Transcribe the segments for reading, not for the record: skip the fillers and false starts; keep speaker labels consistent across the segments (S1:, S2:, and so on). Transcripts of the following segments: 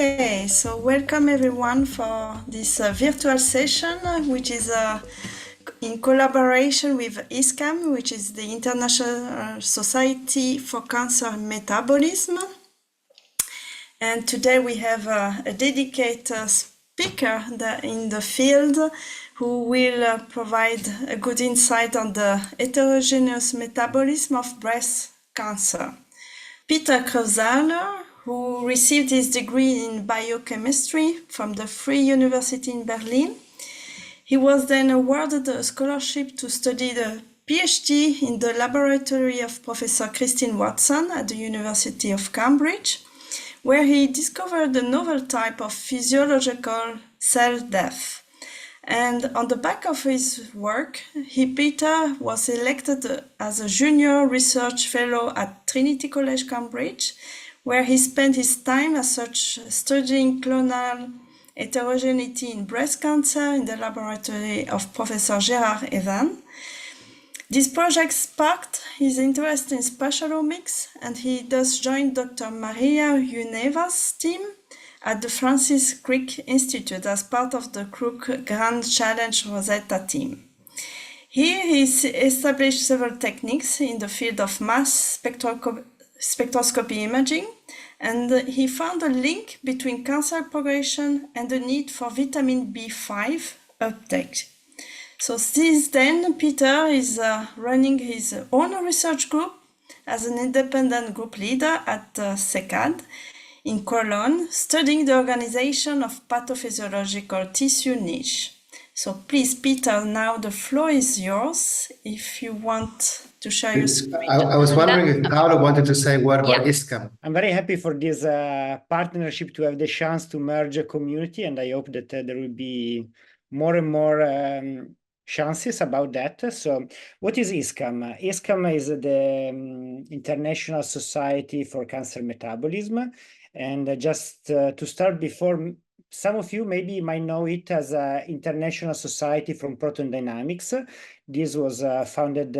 S1: Okay, so welcome everyone for this virtual session, which is in collaboration with ISCaM, which is the International Society for Cancer Metabolism. And today we have a dedicated speaker in the field who will provide a good insight on the heterogeneous metabolism of breast cancer. Peter Kreuzaler, who received his degree in biochemistry from the Free University in Berlin. He was then awarded a scholarship to study the PhD in the laboratory of Professor Christine Watson at the University of Cambridge, where he discovered a novel type of physiological cell death. And on the back of his work, Peter was elected as a junior research fellow at Trinity College, Cambridge, where he spent his time as such studying clonal heterogeneity in breast cancer in the laboratory of Professor Gerard Evan. This project sparked his interest in spatialomics, and he thus joined Dr. Maria Yuneva's team at the Francis Crick Institute as part of the Crook Grand Challenge Rosetta team. Here he established several techniques in the field of mass spectroscopy imaging, and he found a link between cancer progression and the need for vitamin B5 uptake. So since then, Peter is running his own research group as an independent group leader at CECAD in Cologne, studying the organization of pathophysiological tissue niche. So please, Peter, now the floor is yours if you want to share your screen.
S2: I was wondering if Paolo wanted to say a word about ISCaM.
S3: I'm very happy for this partnership to have the chance to merge a community, and I hope that there will be more and more chances about that. So what is ISCaM? ISCaM is the International Society for Cancer Metabolism. And just to start before, some of you maybe might know it as International Society from Proton Dynamics. This was founded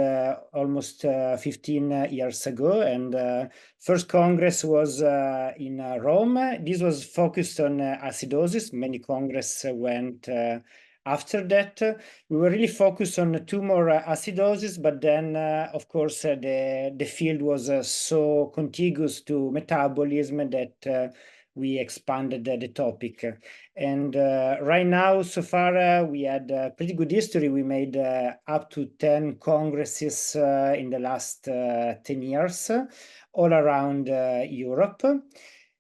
S3: almost 15 years ago, and first Congress was in Rome. This was focused on acidosis. Many congress went after that. We were really focused on tumor acidosis, but then, of course, the field was so contiguous to metabolism that we expanded the topic. And right now, so far, we had a pretty good history. We made up to 10 congresses in the last 10 years, all around Europe.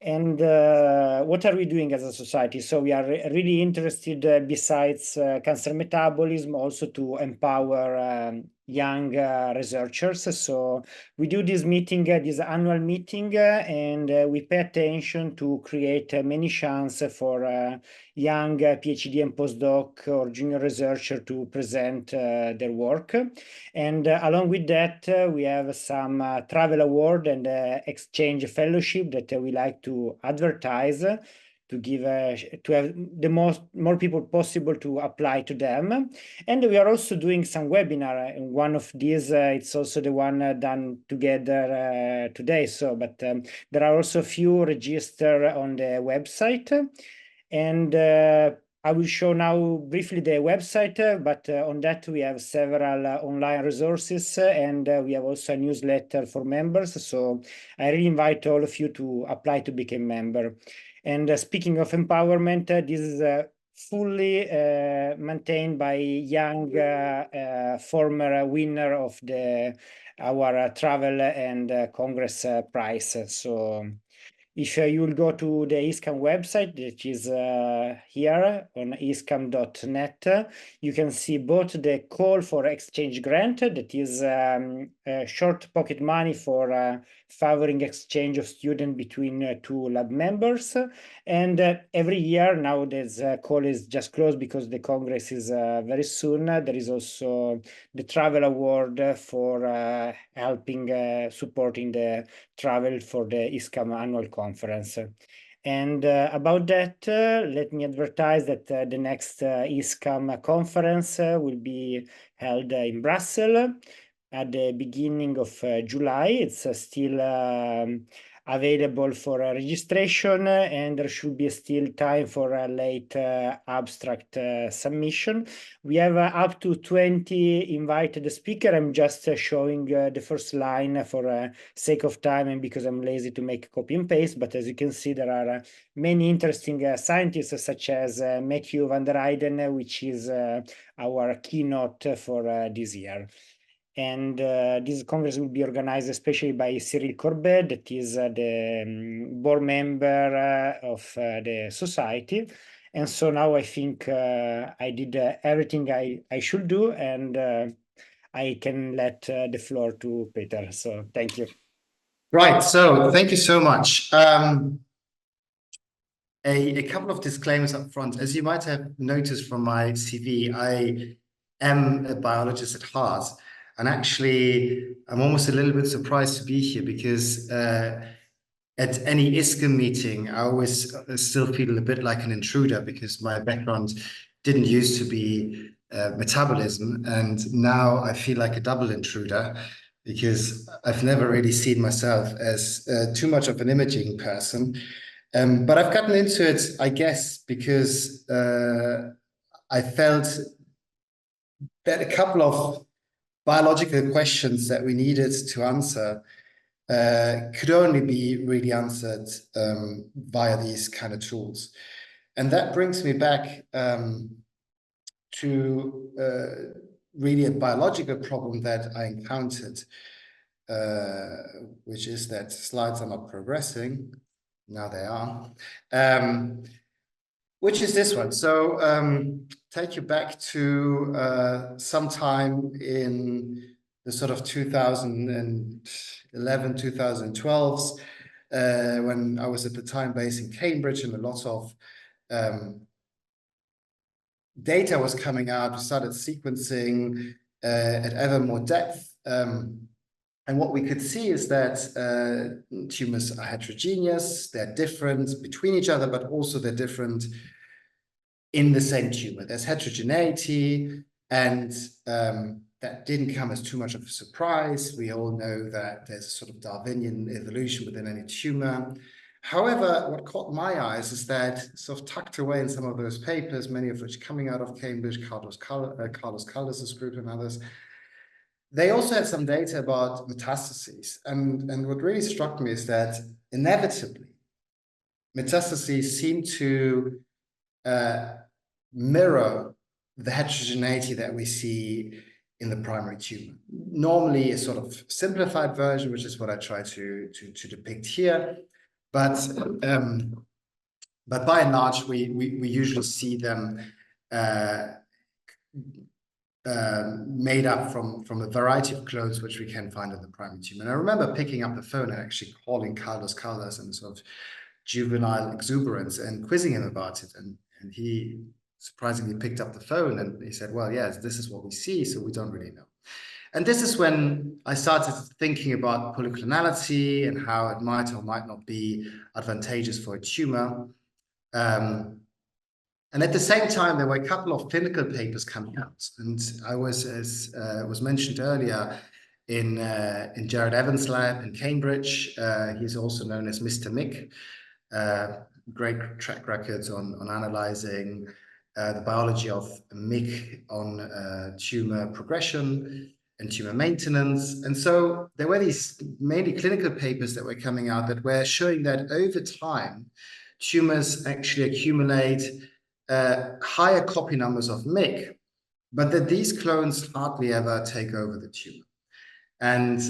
S3: And what are we doing as a society? So we are really interested, besides cancer metabolism, also to empower young researchers. So we do this meeting, this annual meeting, and we pay attention to create many chances for young PhD and postdoc or junior researcher to present their work. And along with that, we have some travel award and exchange fellowship that we like to advertise to give to have the more people possible to apply to them. And we are also doing some webinar, and one of these it's also the one done together today. So but there are also a few registered on the website, and I will show now briefly the website, but on that we have several online resources, and we have also a newsletter for members. So I really invite all of you to apply to become a member. And speaking of empowerment, this is fully maintained by young former winner of our travel and Congress prize. So if you will go to the ISCaM website, that is here on iscam.net, you can see both the call for exchange grant, that is short pocket money for favoring exchange of students between two lab members. And every year, now this call is just closed because the Congress is very soon. There is also the travel award for helping, supporting the travel for the ISCaM annual conference. And about that, let me advertise that the next ISCaM conference will be held in Brussels at the beginning of July. It's still available for registration, and there should be still time for a late abstract submission. We have up to 20 invited speakers. I'm just showing the first line for sake of time and because I'm lazy to make copy and paste. But as you can see, there are many interesting scientists such as Matthew van der Eyden, which is our keynote for this year. And this congress will be organized especially by Cyril Corbet, that is the board member of the society. And so now I think I did everything I should do, and I can let the floor to Peter. So thank you.
S2: Right, so thank you so much. A couple of disclaimers up front. As you might have noticed from my CV, I am a biologist at heart. And actually, I'm almost a little bit surprised to be here because at any ISCaM meeting, I always still feel a bit like an intruder because my background didn't used to be metabolism. And now I feel like a double intruder because I've never really seen myself as too much of an imaging person. But I've gotten into it, I guess, because I felt that a couple of biological questions that we needed to answer could only be really answered via these kind of tools. And that brings me back to really a biological problem that I encountered, which is that slides are not progressing. Now they are. Which is this one. So take you back to sometime in the sort of 2011, 2012s, when I was at the time based in Cambridge, and a lot of data was coming out. We started sequencing at ever more depth. And what we could see is that tumors are heterogeneous, they're different between each other, but also they're different in the same tumor. There's heterogeneity, and that didn't come as too much of a surprise. We all know that there's a sort of Darwinian evolution within any tumor. However, what caught my eyes is that sort of tucked away in some of those papers, many of which coming out of Cambridge, Carlos Caldas' group and others, they also had some data about metastases. And what really struck me is that inevitably, metastases seem to mirror the heterogeneity that we see in the primary tumor. Normally a sort of simplified version, which is what I try to depict here. But by and large, we usually see them made up from a variety of clones which we can find in the primary tumor. And I remember picking up the phone and actually calling Carlos Caldas in sort of juvenile exuberance and quizzing him about it. And he surprisingly picked up the phone and he said, well, yes, this is what we see, so we don't really know. And this is when I started thinking about polyclonality and how it might or might not be advantageous for a tumor. And at the same time, there were a couple of clinical papers coming out. And I was, as was mentioned earlier, in Jared Evans' lab in Cambridge. He's also known as Mr. Myc. Great track records on analyzing the biology of Myc on tumor progression and tumor maintenance. And so there were these mainly clinical papers that were coming out that were showing that over time, tumors actually accumulate higher copy numbers of Myc, but that these clones hardly ever take over the tumor. And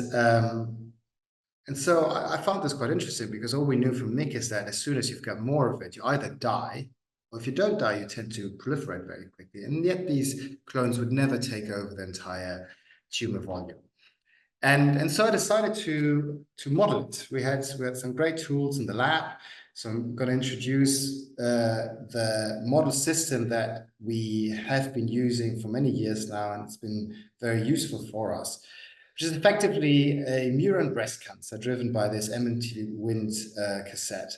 S2: so I found this quite interesting because all we knew from Myc is that as soon as you've got more of it, you either die, or if you don't die, you tend to proliferate very quickly. And yet these clones would never take over the entire tumor volume. And so I decided to model it. We had some great tools in the lab. So I'm going to introduce the model system that we have been using for many years now, and it's been very useful for us, which is effectively a murine breast cancer driven by this MMT Wind cassette.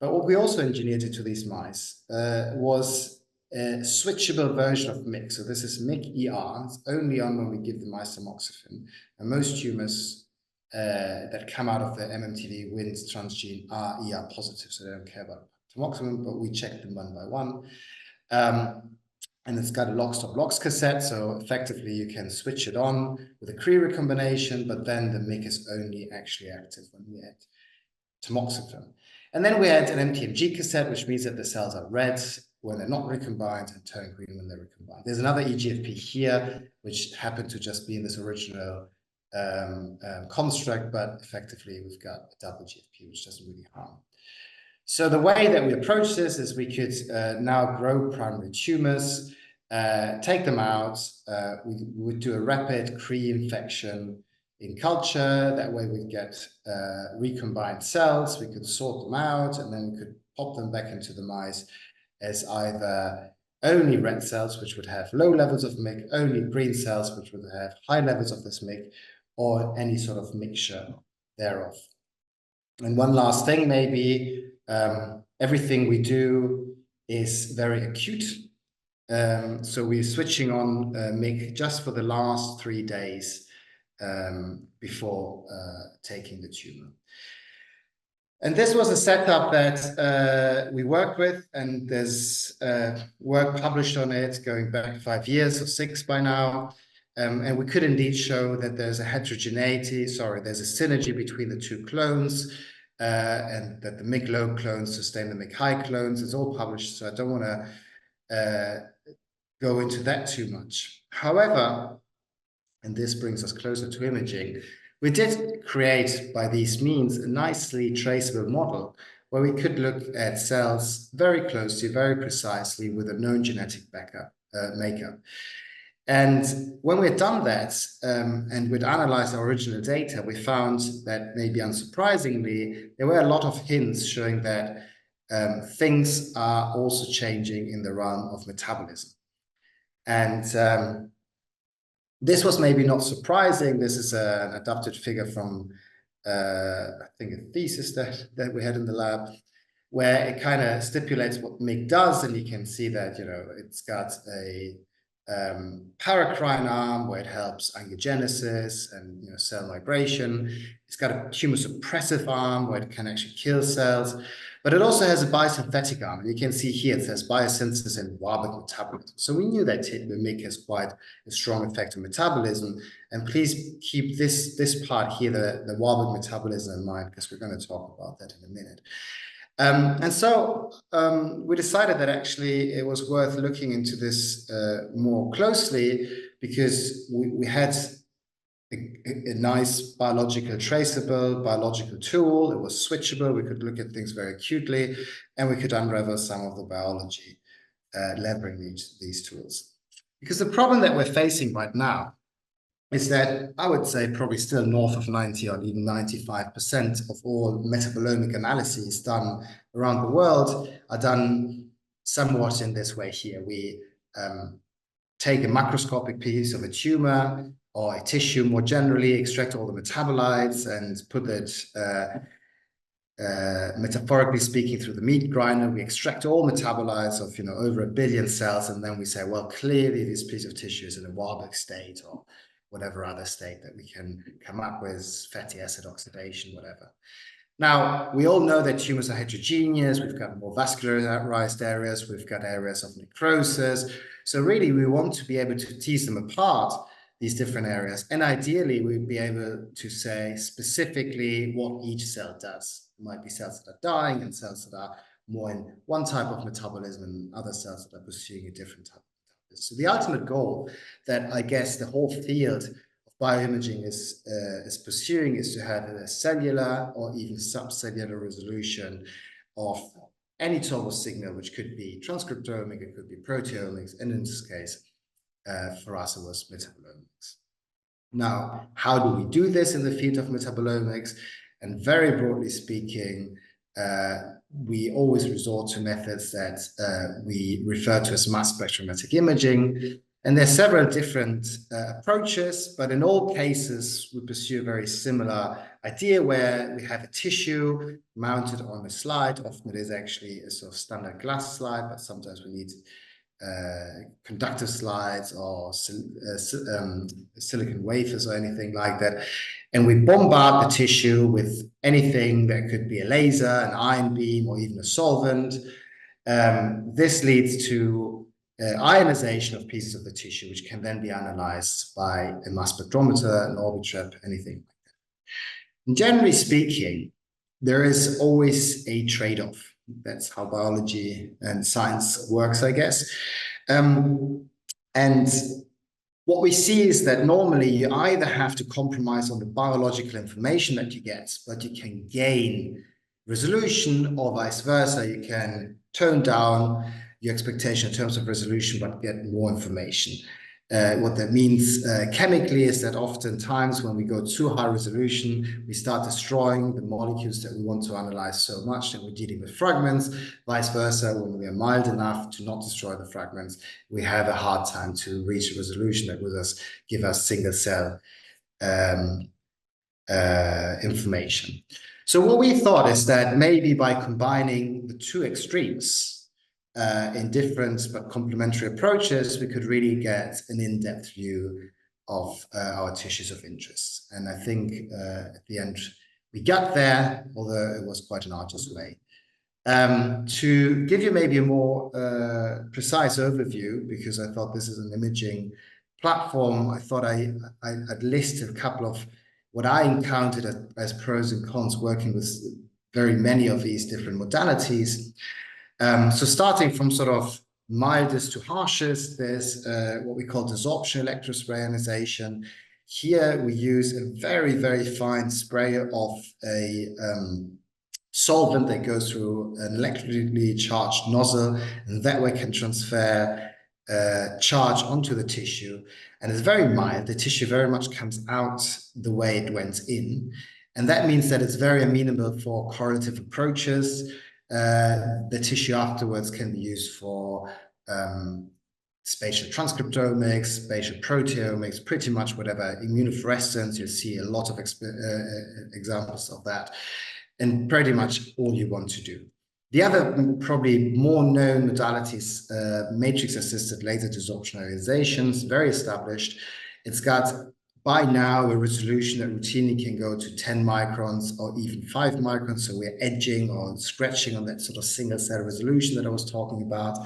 S2: But what we also engineered into these mice was switchable version of Myc. So this is Myc-ER. It's only on when we give the mice tamoxifen. And most tumors that come out of the MMTV Wnt transgene are ER positive, so they don't care about tamoxifen, but we check them one by one. And it's got a lock-stop-locks cassette, so effectively you can switch it on with a Kreuzaler recombination, but then the Myc is only actually active when we add tamoxifen. And then we add an MTMG cassette, which means that the cells are red when they're not recombined and turn green when they're recombined. There's another EGFP here, which happened to just be in this original construct, but effectively we've got a double GFP, which doesn't really harm. So the way that we approach this is we could now grow primary tumors, take them out. We would do a rapid pre-infection in culture. That way we get recombined cells. We could sort them out, and then we could pop them back into the mice as either only red cells, which would have low levels of Myc, only green cells, which would have high levels of this Myc, or any sort of mixture thereof. And one last thing, maybe, everything we do is very acute. So we're switching on Myc just for the last 3 days before taking the tumor. And this was a setup that we work with, and there's work published on it going back 5 years or 6 by now. And we could indeed show that there's a there's a synergy between the 2 clones, and that the Myc low clones sustain the Myc high clones. It's all published, so I don't want to go into that too much. However, and this brings us closer to imaging, we did create by these means a nicely traceable model where we could look at cells very closely, very precisely with a known genetic makeup. And when we'd done that and we'd analyzed our original data, we found that, maybe unsurprisingly, there were a lot of hints showing that things are also changing in the realm of metabolism. And this was maybe not surprising. This is an adapted figure from, I think, a thesis that we had in the lab, where it kind of stipulates what Myc does. And you can see that, it's got a paracrine arm where it helps angiogenesis and cell migration. It's got a tumor suppressive arm where it can actually kill cells, but it also has a biosynthetic arm. And you can see here it says biosynthesis and Warburg metabolism. So we knew that the Myc has quite a strong effect on metabolism. And please keep this part here, the Warburg metabolism, in mind, because we're going to talk about that in a minute. And so we decided that actually it was worth looking into this more closely, because we had a nice biological traceable biological tool. It was switchable. We could look at things very acutely, and we could unravel some of the biology leveraging these tools. Because the problem that we're facing right now is that I would say probably still north of 90 or even 95% of all metabolomic analyses done around the world are done somewhat in this way here. We take a macroscopic piece of a tumor or a tissue more generally, extract all the metabolites and put it, metaphorically speaking, through the meat grinder. We extract all metabolites of over 1 billion cells, and then we say, well, clearly this piece of tissue is in a Warburg state, or whatever other state that we can come up with, fatty acid oxidation, whatever. Now, we all know that tumors are heterogeneous. We've got more vascularized areas. We've got areas of necrosis. So really, we want to be able to tease them apart, these different areas. And ideally, we'd be able to say specifically what each cell does. It might be cells that are dying and cells that are more in one type of metabolism and other cells that are pursuing a different type. So the ultimate goal that I guess the whole field of bioimaging is pursuing is to have a cellular or even subcellular resolution of any total signal, which could be transcriptomic, it could be proteomics, and in this case, for us, it was metabolomics. Now, how do we do this in the field of metabolomics? And very broadly speaking, we always resort to methods that we refer to as mass spectrometric imaging. And there's several different approaches, but in all cases, we pursue a very similar idea where we have a tissue mounted on a slide. Often it is actually a sort of standard glass slide, but sometimes we need conductive slides or silicon wafers or anything like that. And we bombard the tissue with anything that could be a laser, an ion beam, or even a solvent. This leads to ionization of pieces of the tissue, which can then be analyzed by a mass spectrometer, an Orbitrap, anything like that. And generally speaking, there is always a trade-off. That's how biology and science works, I guess. And what we see is that normally you either have to compromise on the biological information that you get, but you can gain resolution, or vice versa. You can tone down your expectation in terms of resolution, but get more information. What that means chemically is that oftentimes when we go too high resolution, we start destroying the molecules that we want to analyze so much that we're dealing with fragments. Vice versa, when we are mild enough to not destroy the fragments, we have a hard time to reach a resolution that will give us single cell information. So what we thought is that maybe by combining the two extremes in different but complementary approaches, we could really get an in-depth view of our tissues of interest. And I think at the end we got there, although it was quite an arduous way. To give you maybe a more precise overview, because I thought this is an imaging platform, I thought I'd list a couple of what I encountered as pros and cons working with very many of these different modalities. So starting from sort of mildest to harshest, there's what we call desorption electrospray ionization. Here we use a very, very fine spray of a solvent that goes through an electrically charged nozzle, and that way can transfer charge onto the tissue. And it's very mild. The tissue very much comes out the way it went in. And that means that it's very amenable for correlative approaches. The tissue afterwards can be used for spatial transcriptomics, spatial proteomics, pretty much whatever, immunofluorescence. You'll see a lot of examples of that, and pretty much all you want to do. The other probably more known modalities, matrix-assisted laser desorption ionizations, very established. It's got by now a resolution that routinely can go to 10 microns or even 5 microns. So we're edging or scratching on that sort of single cell resolution that I was talking about.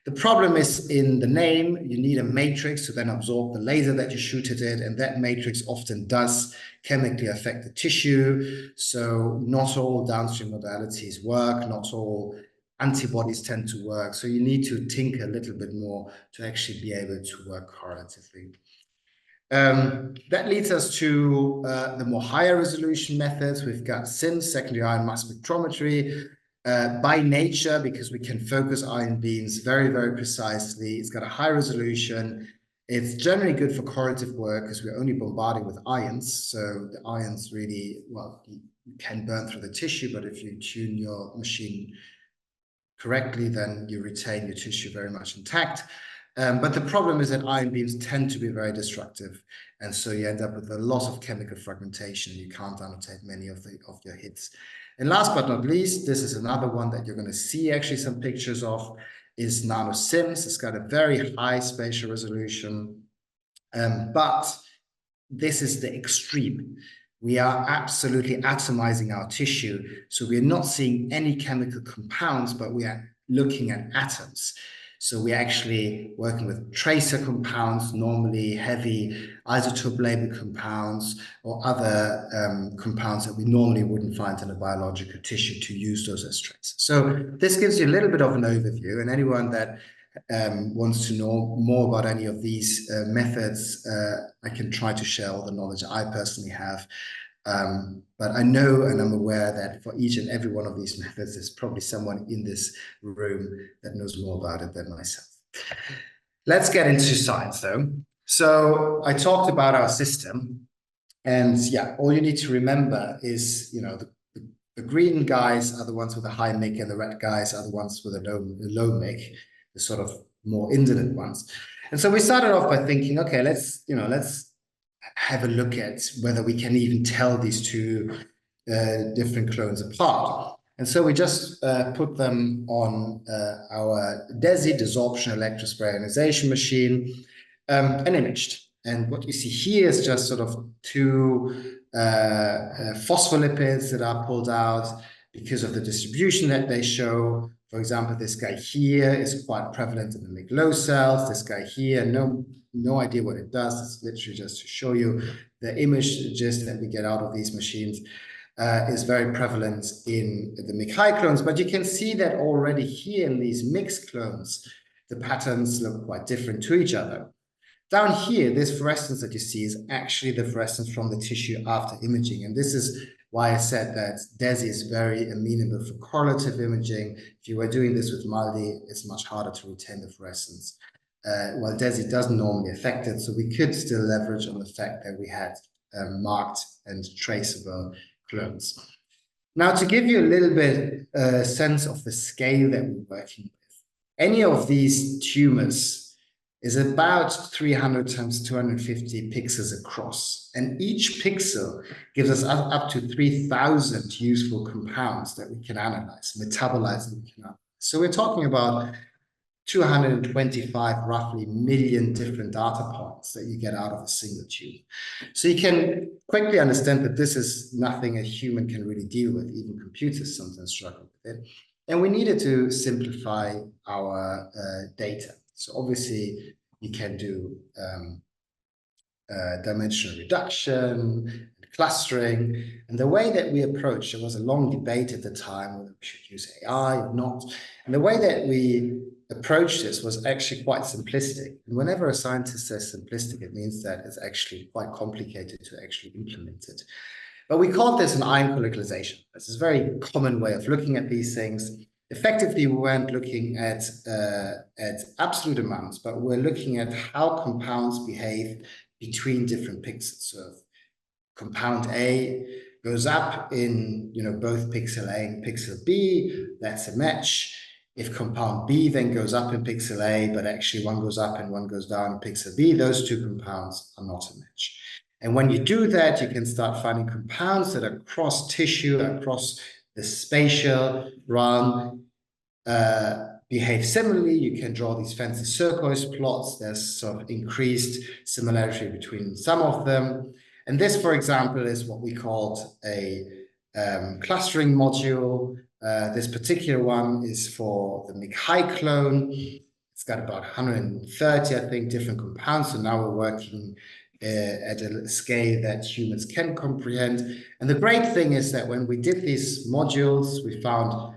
S2: The problem is in the name, you need a matrix to then absorb the laser that you shoot at it, and that matrix often does chemically affect the tissue. So not all downstream modalities work, not all antibodies tend to work. So you need to tinker a little bit more to actually be able to work correlatively. That leads us to the more higher resolution methods. We've got SIMS, secondary ion mass spectrometry. By nature, because we can focus ion beams very, very precisely, it's got a high resolution. It's generally good for correlative work because we're only bombarding with ions. So the ions really, well, you can burn through the tissue, but if you tune your machine correctly, then you retain your tissue very much intact. But the problem is that ion beams tend to be very destructive. And so you end up with a lot of chemical fragmentation. You can't annotate many of your hits. And last but not least, this is another one that you're going to see actually some pictures of, is NanoSIMS. It's got a very high spatial resolution, but this is the extreme. We are absolutely atomizing our tissue. So we're not seeing any chemical compounds, but we are looking at atoms. So we're actually working with tracer compounds, normally heavy isotope labeled compounds or other compounds that we normally wouldn't find in a biological tissue to use those as tracers. So this gives you a little bit of an overview, and anyone that wants to know more about any of these methods, I can try to share all the knowledge I personally have. But I know and I'm aware that for each and every one of these methods, there's probably someone in this room that knows more about it than myself. Let's get into science though. So I talked about our system, and yeah, all you need to remember is, you know, the green guys are the ones with a high Myc, and the red guys are the ones with a low Myc, the sort of more indolent ones. And so we started off by thinking, okay, let's have a look at whether we can even tell these two different clones apart. And so we just put them on our DESI, desorption electrospray ionization machine, and imaged. And what you see here is just sort of two phospholipids that are pulled out because of the distribution that they show. For example, this guy here is quite prevalent in the McLow cells. This guy here, no idea what it does. It's literally just to show you the images that we get out of these machines. Is very prevalent in the Myc clones, but you can see that already here in these mixed clones, the patterns look quite different to each other. Down here, this fluorescence that you see is actually the fluorescence from the tissue after imaging, and this is why I said that DESI is very amenable for correlative imaging. If you were doing this with MALDI, it's much harder to retain the fluorescence. While DESI doesn't normally affect it, so we could still leverage on the fact that we had marked and traceable clones. Now, to give you a little bit sense of the scale that we're working with, any of these tumors is about 300 times 250 pixels across, and each pixel gives us up to 3,000 useful compounds that we can analyze, metabolize, and we can analyze. So we're talking about 225 roughly million different data points that you get out of a single tube. So you can quickly understand that this is nothing a human can really deal with. Even computers sometimes struggle with it. And we needed to simplify our data. So obviously you can do dimensional reduction, clustering, and the way that we approached, there was a long debate at the time whether we should use AI or not. And the way that we approached this was actually quite simplistic. And whenever a scientist says simplistic, it means that it's actually quite complicated to actually implement it. But we called this an ion colocalization. This is a very common way of looking at these things. Effectively, we weren't looking at absolute amounts, but we're looking at how compounds behave between different pixels. So if compound A goes up in both pixel A and pixel B, that's a match. If compound B then goes up in pixel A, but actually one goes up and one goes down in pixel B, those two compounds are not a match. And when you do that, you can start finding compounds that are across tissue, across the spatial realm, behave similarly. You can draw these fancy turquoise plots. There's sort of increased similarity between some of them. And this, for example, is what we called a clustering module. This particular one is for the Myc clone. It's got about 130, I think, different compounds. So now we're working at a scale that humans can comprehend. And the great thing is that when we did these modules, we found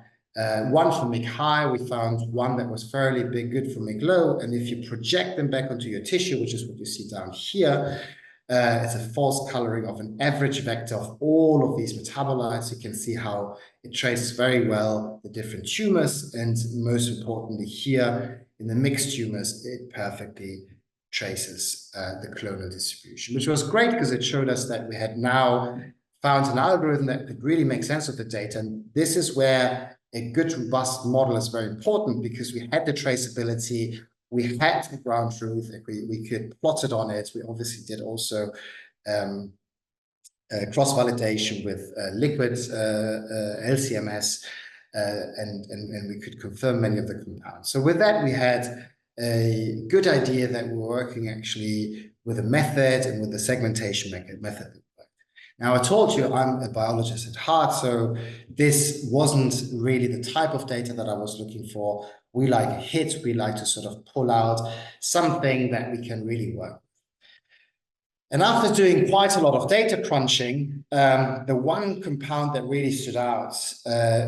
S2: one for Myc, we found one that was fairly big, good for Myc-low. And if you project them back onto your tissue, which is what you see down here, it's a false coloring of an average vector of all of these metabolites. You can see how it traces very well the different tumors. And most importantly here, in the mixed tumors, it perfectly traces the clonal distribution, which was great because it showed us that we had now found an algorithm that could really make sense of the data. And this is where a good, robust model is very important, because we had the traceability, we had the ground truth, we could plot it on it. We obviously did also cross-validation with liquids, LCMS, and we could confirm many of the compounds. So with that, we had a good idea that we're working actually with a method and with the segmentation method. Now, I told you I'm a biologist at heart, so this wasn't really the type of data that I was looking for. We like a hit, we like to sort of pull out something that we can really work with. And after doing quite a lot of data crunching, the one compound that really stood out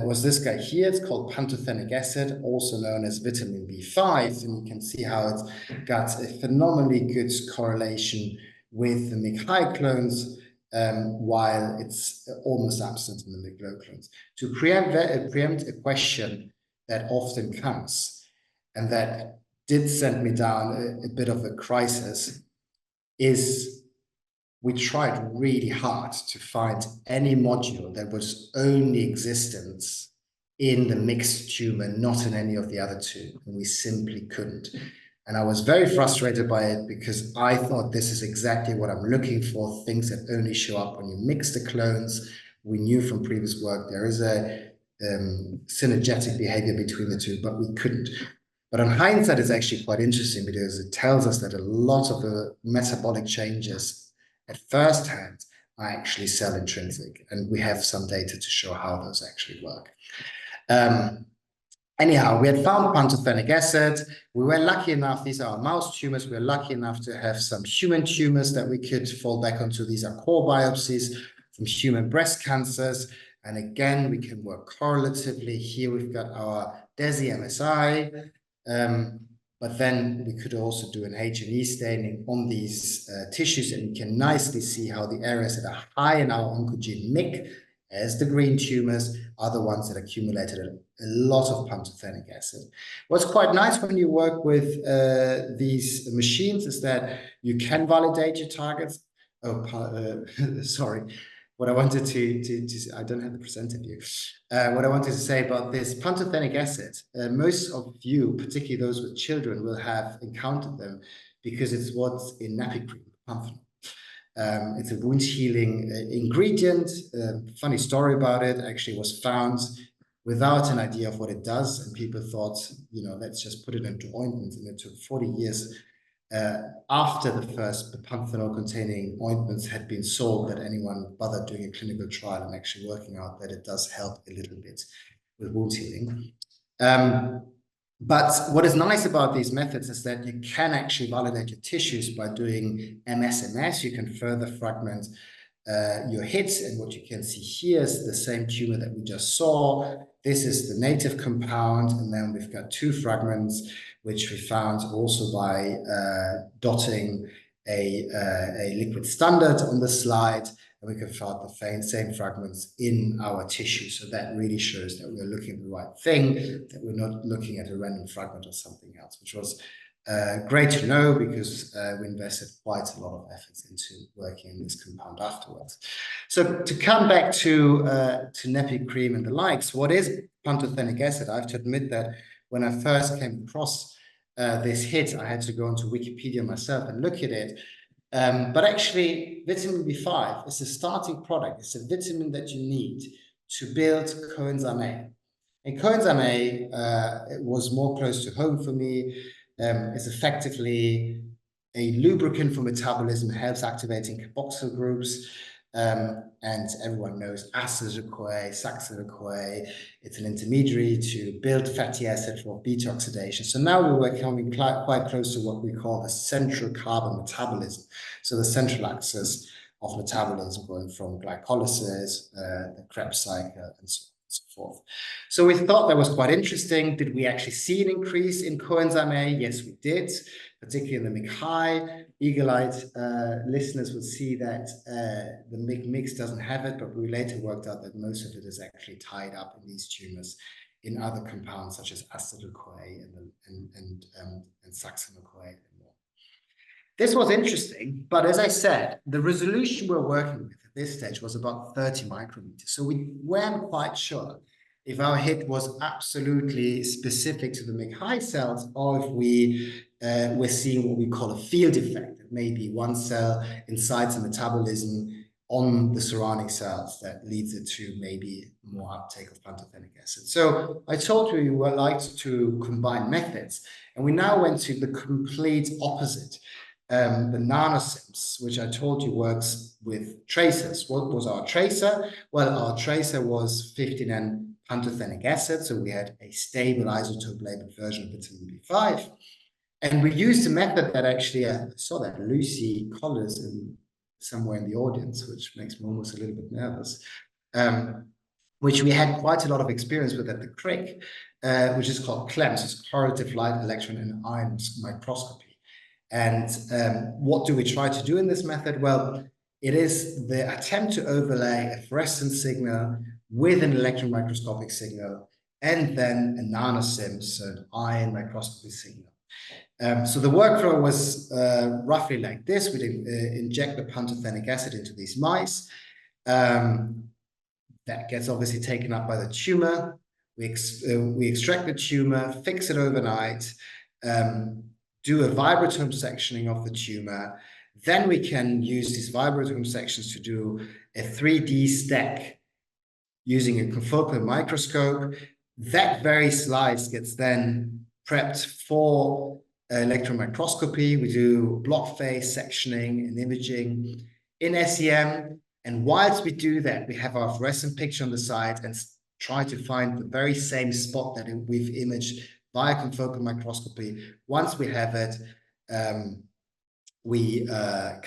S2: was this guy here. It's called pantothenic acid, also known as vitamin B5. And you can see how it's got a phenomenally good correlation with the Myc clones, while it's almost absent in the Myc-low clones. To preempt a question that often comes, and that did send me down a bit of a crisis, is we tried really hard to find any module that was only existent in the mixed tumor, not in any of the other two, and we simply couldn't. And I was very frustrated by it, because I thought this is exactly what I'm looking for, things that only show up when you mix the clones. We knew from previous work there is a synergetic behavior between the two, but we couldn't. But on hindsight, it's actually quite interesting because it tells us that a lot of the metabolic changes at first hand are actually cell intrinsic, and we have some data to show how those actually work. Anyhow, we had found pantothenic acid. We were lucky enough, these are our mouse tumors, we were lucky enough to have some human tumors that we could fall back onto. These are core biopsies from human breast cancers. And again, we can work correlatively. Here we've got our DESI MSI, but then we could also do an H&E staining on these tissues, and you can nicely see how the areas that are high in our oncogene Myc, as the green tumors, are the ones that accumulated a lot of pantothenic acid. What's quite nice when you work with these machines is that you can validate your targets. Oh, sorry. What I wanted to I don't have the presenter view. What I wanted to say about this pantothenic acid, most of you, particularly those with children, will have encountered them because it's what's in nappy cream, panthenol. It's a wound healing ingredient. Funny story about it, actually was found without an idea of what it does. And people thought, you know, let's just put it into ointments. And it took 40 years after the first panthenol containing ointments had been sold that anyone bothered doing a clinical trial and actually working out that it does help a little bit with wound healing. But what is nice about these methods is that you can actually validate your tissues by doing MSMS. You can further fragment your hits, and what you can see here is the same tumor that we just saw. This is the native compound, and then we've got two fragments, which we found also by dotting a liquid standard on the slide, and we can find the same fragments in our tissue. So that really shows that we're looking at the right thing, that we're not looking at a random fragment or something else, which was great to know because we invested quite a lot of efforts into working in this compound afterwards. So to come back to nappy cream and the likes, what is pantothenic acid? I have to admit that when I first came across this hit, I had to go onto Wikipedia myself and look at it. But actually, vitamin B5 is a starting product. It's a vitamin that you need to build coenzyme A. And coenzyme A it was more close to home for me. It's effectively a lubricant for metabolism, helps activating carboxyl groups. And everyone knows acetyl-CoA, saxaryl-CoA. It's an intermediary to build fatty acid for beta oxidation. So now we're coming quite close to what we call the central carbon metabolism. So the central axis of metabolism going from glycolysis, the Krebs cycle, and so on and so forth. So we thought that was quite interesting. Did we actually see an increase in coenzyme A? Yes, we did, particularly in the Myc-high. Eagle-eyed listeners will see that the Myc-mix doesn't have it, but we later worked out that most of it is actually tied up in these tumors in other compounds such as acetyl-CoA and saxaryl-CoA and more. This was interesting, but as I said, the resolution we're working with at this stage was about 30 micrometers. So we weren't quite sure if our hit was absolutely specific to the Myc-high cells, or if we're seeing what we call a field effect. That maybe one cell incites a metabolism on the surrounding cells that leads it to maybe more uptake of pantothenic acid. So I told you we liked to combine methods, and we now went to the complete opposite. The nanosims, which I told you works with tracers. What was our tracer? Well, our tracer was 15N pantothenic acid, so we had a stable isotope labeled version of vitamin B5. And we used a method that actually, I saw that Lucy Collins somewhere in the audience, which makes me almost a little bit nervous, which we had quite a lot of experience with at the CRIC, which is called CLEIM, so it's correlative light, electron, and ion microscopy. And what do we try to do in this method? Well, it is the attempt to overlay a fluorescent signal with an electron microscopic signal, and then a nanosim, so an ion microscopy signal. So the workflow was roughly like this. We inject the pantothenic acid into these mice. That gets obviously taken up by the tumor. We extract the tumor, fix it overnight, do a vibrotome sectioning of the tumor. Then we can use these vibrotome sections to do a 3D stack using a confocal microscope. That very slice gets then prepped for electron microscopy. We do block phase sectioning and imaging in SEM. And whilst we do that, we have our fluorescent picture on the side and try to find the very same spot that we've imaged via confocal microscopy. Once we have it, we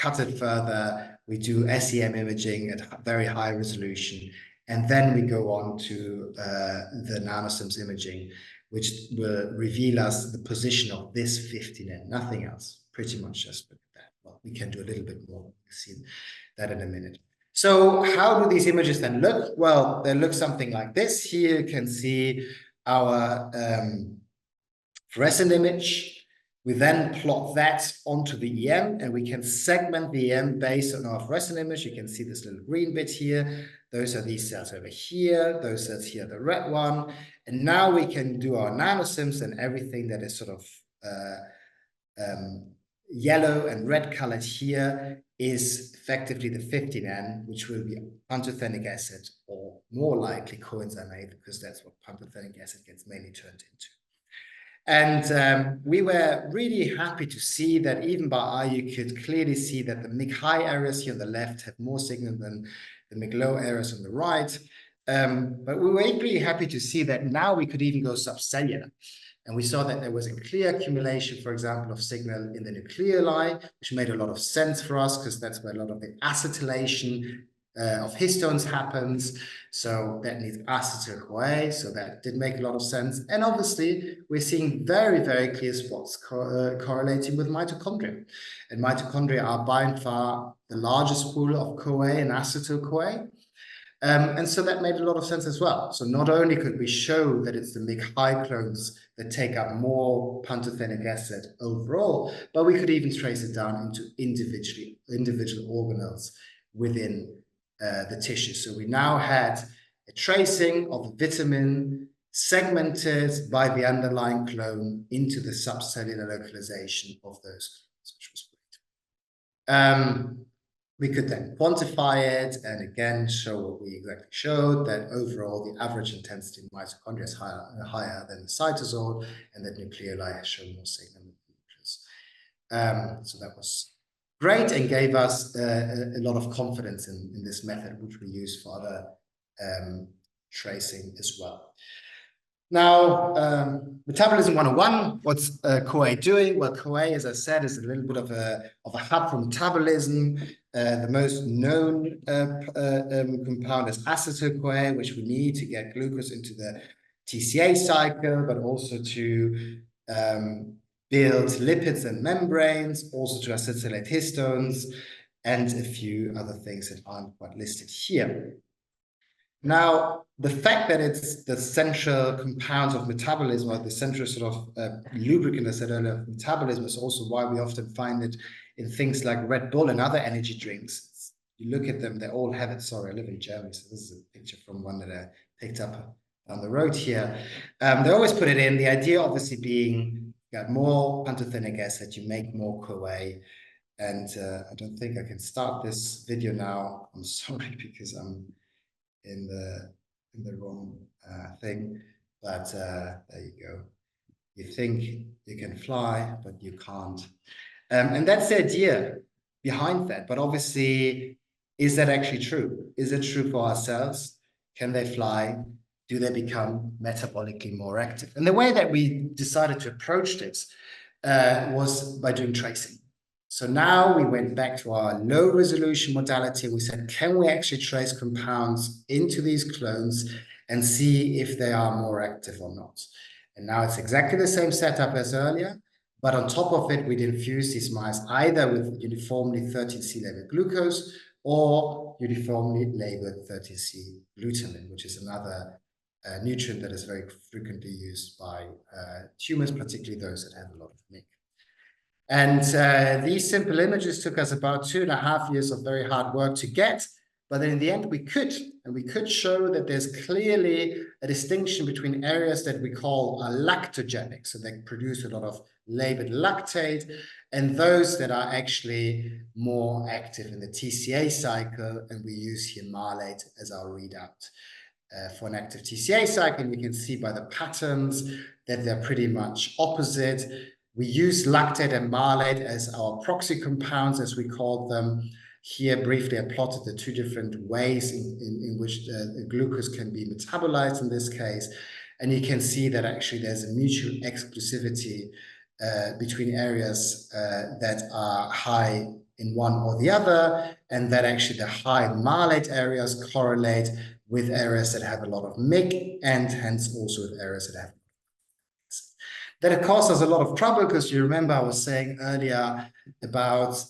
S2: cut it further. We do SEM imaging at very high resolution. And then we go on to the nanosims imaging, which will reveal us the position of this 15N, nothing else, pretty much just look at that. Well, we can do a little bit more. We'll see that in a minute. So how do these images then look? Well, they look something like this. Here you can see our fluorescent image. We then plot that onto the EM, and we can segment the EM based on our fluorescent image. You can see this little green bit here. Those are these cells over here. Those cells here, the red one. And now we can do our nanosims, and everything that is sort of yellow and red colored here is effectively the 15N, which will be pantothenic acid, or more likely coenzyme, because that's what pantothenic acid gets mainly turned into. And we were really happy to see that even by eye, you could clearly see that the Myc high areas here on the left have more signal than the Myc low areas on the right. But we were equally happy to see that now we could even go subcellular. And we saw that there was a clear accumulation, for example, of signal in the nucleoli, which made a lot of sense for us because that's where a lot of the acetylation of histones happens. So that needs acetyl-CoA. So that did make a lot of sense. And obviously, we're seeing very, very clear spots correlating with mitochondria. And mitochondria are by far the largest pool of CoA and acetyl-CoA. And so that made a lot of sense as well. So not only could we show that it's the Myc high clones that take up more pantothenic acid overall, but we could even trace it down into individual organelles within the tissue. So we now had a tracing of a vitamin segmented by the underlying clone into the subcellular localization of those clones, which was great. We could then quantify it and again show what we exactly showed, that overall the average intensity in mitochondria is higher than the cytosol, and that nucleoli has shown more signal in the nucleus. So that was great and gave us a lot of confidence in this method, which we use for other tracing as well. Now, Metabolism 101, what's CoA doing? Well, CoA, as I said, is a little bit of a hub for metabolism. The most known compound is acetyl-CoA, which we need to get glucose into the TCA cycle, but also to build lipids and membranes, also to acetylate histones, and a few other things that aren't quite listed here. Now, the fact that it's the central compound of metabolism, or the central sort of lubricant, I said earlier, of metabolism, is also why we often find it in things like Red Bull and other energy drinks. You look at them, they all have it. Sorry, I live in Germany, so this is a picture from one that I picked up on the road here. They always put it in. The idea, obviously, being you got more pantothenic acid, you make more CoA. And I don't think I can start this video now. I'm sorry, because I'm in the wrong thing, but there you go. You think you can fly, but you can't. And that's the idea behind that. But obviously, is that actually true? Is it true for our cells? Can they fly? Do they become metabolically more active? And the way that we decided to approach this was by doing tracing. So now we went back to our low resolution modality. We said, can we actually trace compounds into these clones and see if they are more active or not? And now it's exactly the same setup as earlier, but on top of it, we'd infuse these mice either with uniformly 13C labeled glucose or uniformly labeled 13C glutamine, which is another nutrient that is very frequently used by tumors, particularly those that have a lot of Myc. And these simple images took us about 2.5 years of very hard work to get, but then in the end we could show that there's clearly a distinction between areas that we call lactogenic, so they produce a lot of labeled lactate, and those that are actually more active in the TCA cycle, and we use here malate as our readout. for an active TCA cycle. And you can see by the patterns that they're pretty much opposite. We use lactate and malate as our proxy compounds, as we call them. Here, briefly, I plotted the two different ways in which glucose can be metabolized in this case. And you can see that actually there's a mutual exclusivity between areas that are high in one or the other, and that actually the high malate areas correlate with areas that have a lot of Myc, and hence also with areas that have. That it caused us a lot of trouble, because you remember I was saying earlier about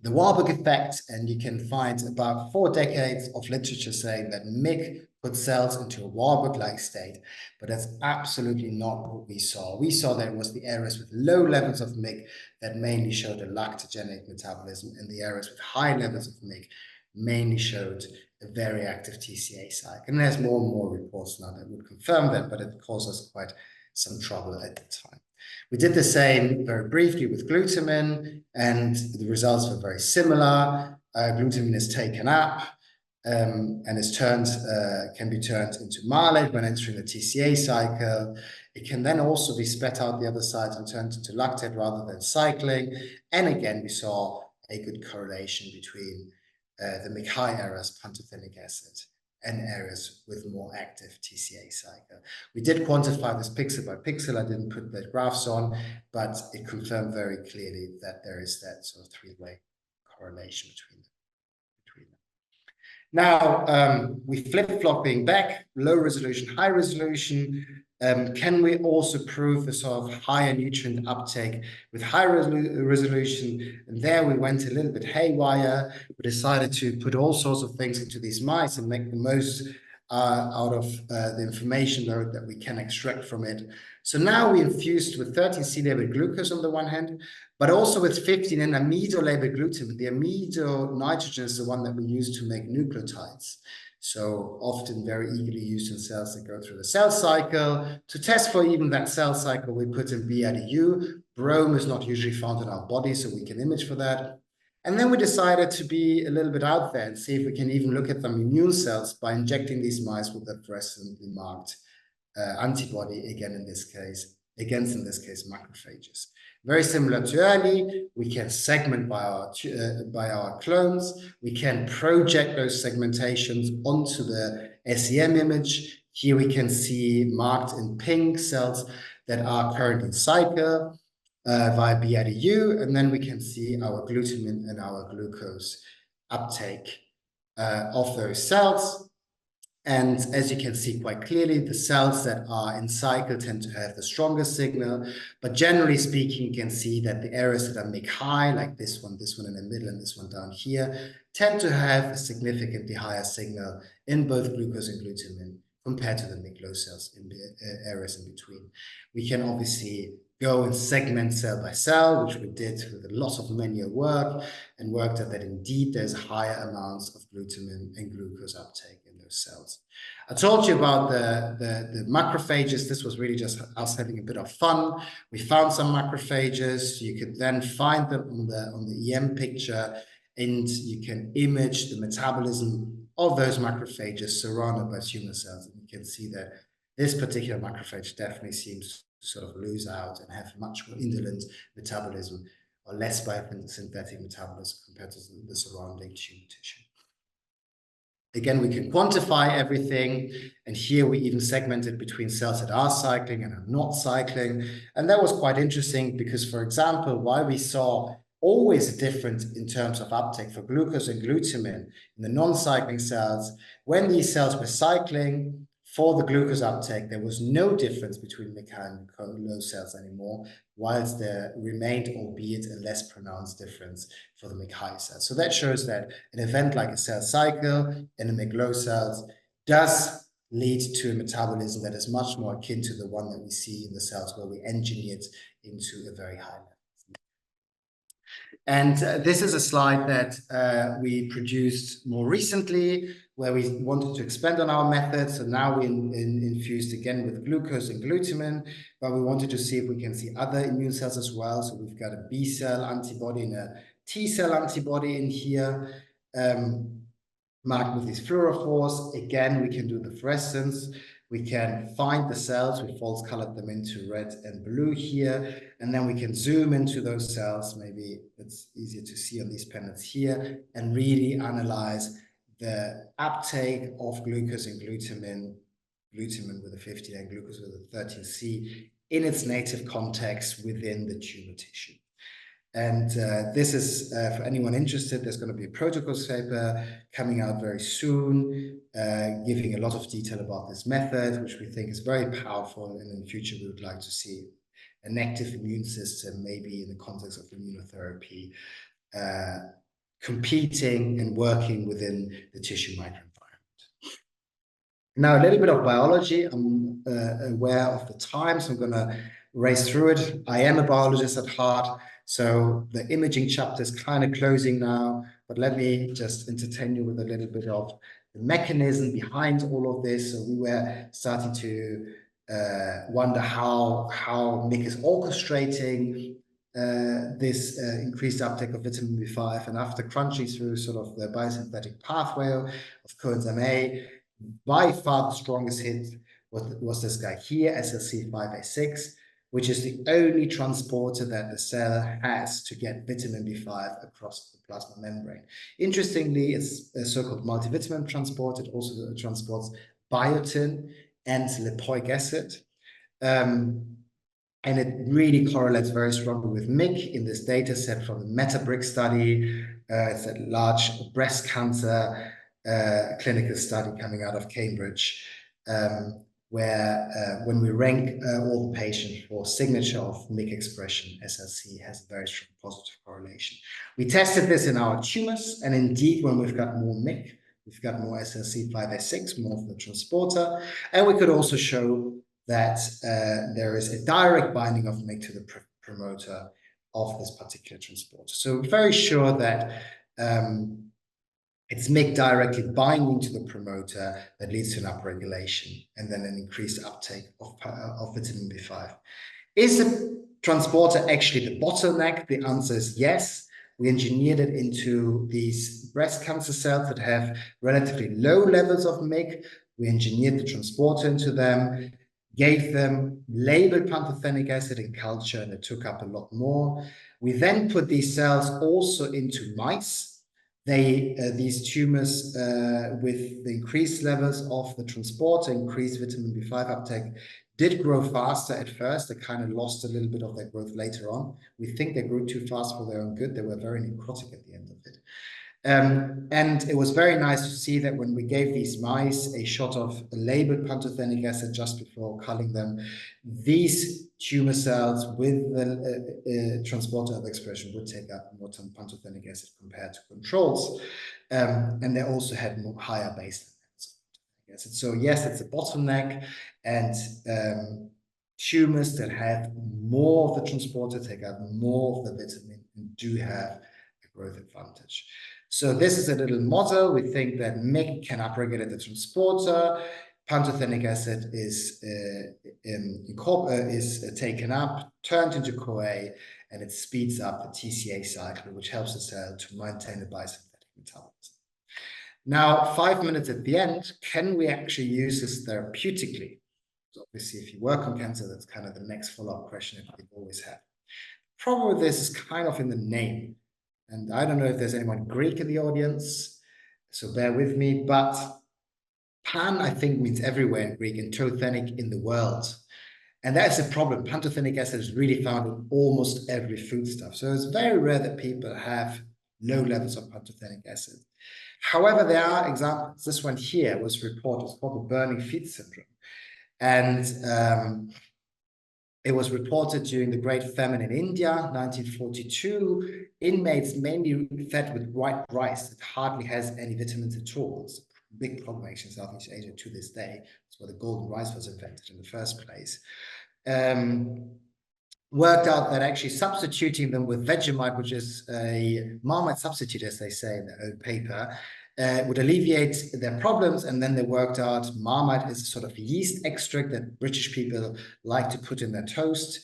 S2: the Warburg effect, and you can find about 4 decades of literature saying that Myc put cells into a Warburg-like state, but that's absolutely not what we saw. We saw that it was the areas with low levels of Myc that mainly showed a lactogenic metabolism, and the areas with high levels of Myc mainly showed a very active TCA cycle. And there's more and more reports now that would confirm that, but it caused us quite some trouble at the time. We did the same very briefly with glutamine, and the results were very similar. Glutamine is taken up and is turned, can be turned into malate when entering the TCA cycle. It can then also be spat out the other side and turned into lactate rather than cycling. And again, we saw a good correlation between the Myc high areas, pantothenic acid, and areas with more active TCA cycle. We did quantify this pixel by pixel. I didn't put the graphs on, but it confirmed very clearly that there is that sort of three-way correlation between them. Now, we flip-flopping back, low resolution, high resolution. Can we also prove a sort of higher nutrient uptake with high resolution? And there we went a little bit haywire. We decided to put all sorts of things into these mice and make the most out of the information that we can extract from it. So now we infused with 13C-labeled glucose on the one hand, but also with 15N amido-labeled glutamine. The amido nitrogen is the one that we use to make nucleotides. So often very eagerly used in cells that go through the cell cycle. To test for even that cell cycle, we put in BIDU. Brome is not usually found in our body, so we can image for that. And then we decided to be a little bit out there and see if we can even look at some immune cells by injecting these mice with a fluorescently marked antibody, again in this case, against in this case macrophages. Very similar to early, we can segment by our clones. We can project those segmentations onto the SEM image. Here we can see marked in pink cells that are currently in cycle via BIDU, and then we can see our glutamine and our glucose uptake of those cells. And as you can see quite clearly, the cells that are in cycle tend to have the strongest signal. But generally speaking, you can see that the areas that are Myc high, like this one in the middle and this one down here, tend to have a significantly higher signal in both glucose and glutamine compared to the Myc low cells in the areas in between. We can obviously go and segment cell by cell, which we did with a lot of manual work, and worked out that indeed there's higher amounts of glutamine and glucose uptake in those cells. I told you about the macrophages. This was really just us having a bit of fun. We found some macrophages. You could then find them on the EM picture, and you can image the metabolism of those macrophages surrounded by tumor cells. And you can see that this particular macrophage definitely seems to sort of lose out and have much more indolent metabolism or less biosynthetic metabolism compared to the surrounding tumor tissue. Again, we can quantify everything, and here we even segmented between cells that are cycling and are not cycling. And that was quite interesting because, for example, while we saw always a difference in terms of uptake for glucose and glutamine in the non-cycling cells, when these cells were cycling, for the glucose uptake, there was no difference between Myc high and low cells anymore, whilst there remained, albeit a less pronounced difference for the Myc high cells. So that shows that an event like a cell cycle in the Myc low cells does lead to a metabolism that is much more akin to the one that we see in the cells where we engineer it into a very high level. And this is a slide that we produced more recently, where we wanted to expand on our methods. So now we infused again with glucose and glutamine, but we wanted to see if we can see other immune cells as well. So we've got a B cell antibody and a T cell antibody in here. marked with these fluorophores. Again, we can do the fluorescence. We can find the cells. We false colored them into red and blue here. And then we can zoom into those cells. Maybe it's easier to see on these panels here, and really analyze the uptake of glucose and glutamine with a 50 and glucose with a 13C in its native context within the tumor tissue. And this is, for anyone interested, there's going to be a protocols paper coming out very soon, giving a lot of detail about this method, which we think is very powerful. And in the future, we would like to see an active immune system, maybe in the context of immunotherapy, competing and working within the tissue microenvironment. Now, a little bit of biology. I'm aware of the time, so I'm going to race through it. I am a biologist at heart, so the imaging chapter is kind of closing now, but let me just entertain you with a little bit of the mechanism behind all of this. So we were starting to wonder how Myc is orchestrating this increased uptake of vitamin B5, and after crunching through sort of the biosynthetic pathway of coenzyme A, by far the strongest hit was this guy here, SLC5A6, which is the only transporter that the cell has to get vitamin B5 across the plasma membrane. Interestingly, it's a so-called multivitamin transport. It also transports biotin and lipoic acid. And it really correlates very strongly with Myc in this data set from the Metabolic study. It's a large breast cancer clinical study coming out of Cambridge, where when we rank all the patients for signature of Myc expression, SLC has a very strong positive correlation. We tested this in our tumors, and indeed, when we've got more Myc, we've got more SLC5A6, more of the transporter, and we could also show that there is a direct binding of Myc to the promoter of this particular transporter. So we're very sure that it's Myc directly binding to the promoter that leads to an upregulation and then an increased uptake of vitamin B5. Is the transporter actually the bottleneck? The answer is yes. We engineered it into these breast cancer cells that have relatively low levels of Myc. We engineered the transporter into them, gave them labeled pantothenic acid in culture, and it took up a lot more. We then put these cells also into mice. These tumors with the increased levels of the transporter, increased vitamin B5 uptake, did grow faster at first. They kind of lost a little bit of their growth later on. We think they grew too fast for their own good. They were very necrotic at the end of it. And it was very nice to see that when we gave these mice a shot of labeled pantothenic acid just before culling them, these tumor cells with the transporter of expression would take up more pantothenic acid compared to controls. And they also had more higher baseline acid. So yes, it's a bottleneck, and tumors that have more of the transporter take up more of the vitamin and do have a growth advantage. So this is a little model. We think that Myc can upregulate the transporter. Pantothenic acid is taken up, turned into CoA, and it speeds up the TCA cycle, which helps the cell to maintain a biosynthetic metabolism. Now, 5 minutes at the end, can we actually use this therapeutically? So obviously, if you work on cancer, that's kind of the next follow-up question that we always have. Problem with this is kind of in the name. And I don't know if there's anyone Greek in the audience, so bear with me, but pan, I think, means everywhere in Greek, and tothenic in the world. And that's a problem. Pantothenic acid is really found in almost every foodstuff. So it's very rare that people have low levels of pantothenic acid. However, there are examples. This one here was reported. It's called the burning feet syndrome. And it was reported during the Great Famine in India, 1942. Inmates mainly fed with white rice that hardly has any vitamins at all. It's a big problem actually in Southeast Asia to this day. That's where the golden rice was invented in the first place. Worked out that actually substituting them with Vegemite, which is a Marmite substitute, as they say in their own paper, would alleviate their problems. And then they worked out Marmite is a sort of yeast extract that British people like to put in their toast.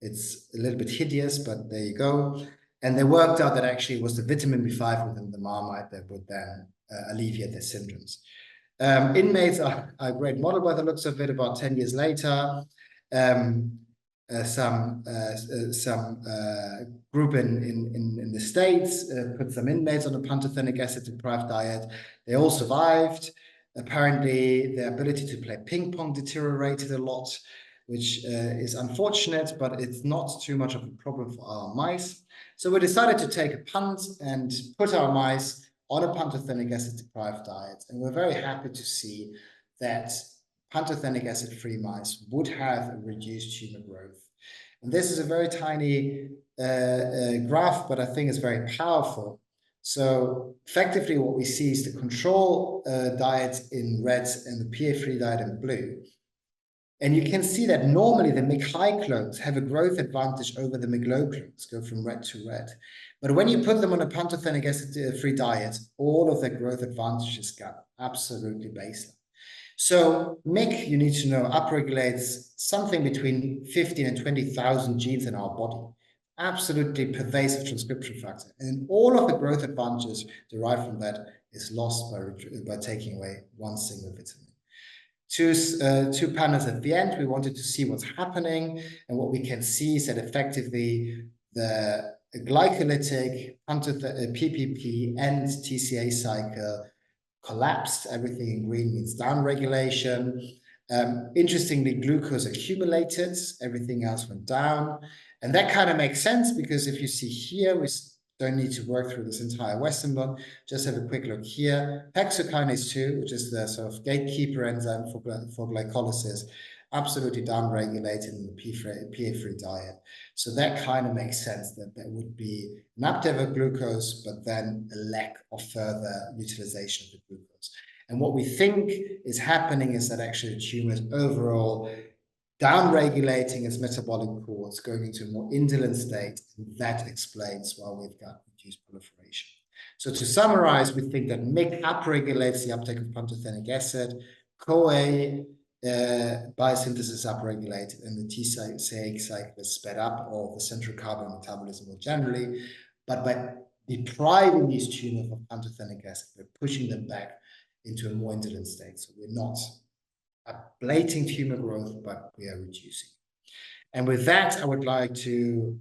S2: It's a little bit hideous, but there you go. And they worked out that actually it was the vitamin B5 within the Marmite that would then alleviate their symptoms. Inmates are a great model by the looks of it. About 10 years later, some group in the States put some inmates on a pantothenic acid deprived diet. They all survived. Apparently, their ability to play ping pong deteriorated a lot, which is unfortunate, but it's not too much of a problem for our mice. So we decided to take a punt and put our mice on a pantothenic acid deprived diet. And we're very happy to see that pantothenic acid-free mice would have a reduced tumor growth. And this is a very tiny graph, but I think it's very powerful. So effectively what we see is the control diet in red and the PA3 diet in blue. And you can see that normally the Myc-high clones have a growth advantage over the Myc-low clones, go from red to red. But when you put them on a pantothenic acid-free diet, all of their growth advantages go absolutely baseline. So Myc, you need to know, upregulates something between 15 and 20,000 genes in our body. Absolutely pervasive transcription factor. And all of the growth advantages derived from that is lost by taking away one single vitamin. Two panels at the end, we wanted to see what's happening, and what we can see is that effectively the glycolytic, PPP, and TCA cycle collapsed. Everything in green means downregulation. Interestingly, glucose accumulated, everything else went down. And that kind of makes sense because if you see here, we don't need to work through this entire Western blot. Just have a quick look here. Hexokinase 2, which is the sort of gatekeeper enzyme for glycolysis, absolutely downregulated in the PA3 diet. So that kind of makes sense that there would be an uptake of glucose, but then a lack of further utilization of the glucose. And what we think is happening is that actually the tumor is overall downregulating its metabolic cores, going into a more indolent state, and that explains why we've got reduced proliferation. So to summarize, we think that Myc upregulates the uptake of pantothenic acid, CoA biosynthesis upregulated, and the TCA cycle is sped up, or the central carbon metabolism more generally. But by depriving these tumors of pantothenic acid, we're pushing them back into a more indolent state. So we're not ablating tumor growth, but we are reducing. And with that, I would like to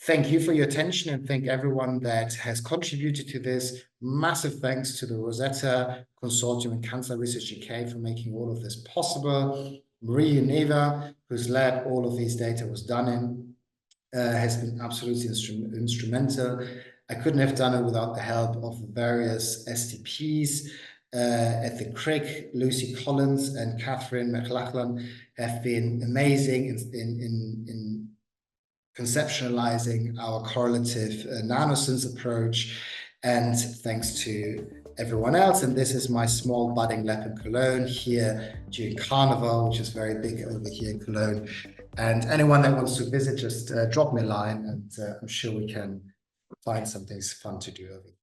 S2: thank you for your attention and thank everyone that has contributed to this. Massive thanks to the Rosetta Consortium and Cancer Research UK for making all of this possible. Marie Neva, whose lab all of these data was done in, has been absolutely instrumental. I couldn't have done it without the help of the various STPs at the CRIC. Lucy Collins and Catherine McLachlan have been amazing in conceptualizing our correlative nanosynth approach, and thanks to everyone else. And this is my small budding lab in Cologne here during Carnival, which is very big over here in Cologne. And anyone that wants to visit, just drop me a line, and I'm sure we can find something fun to do over here.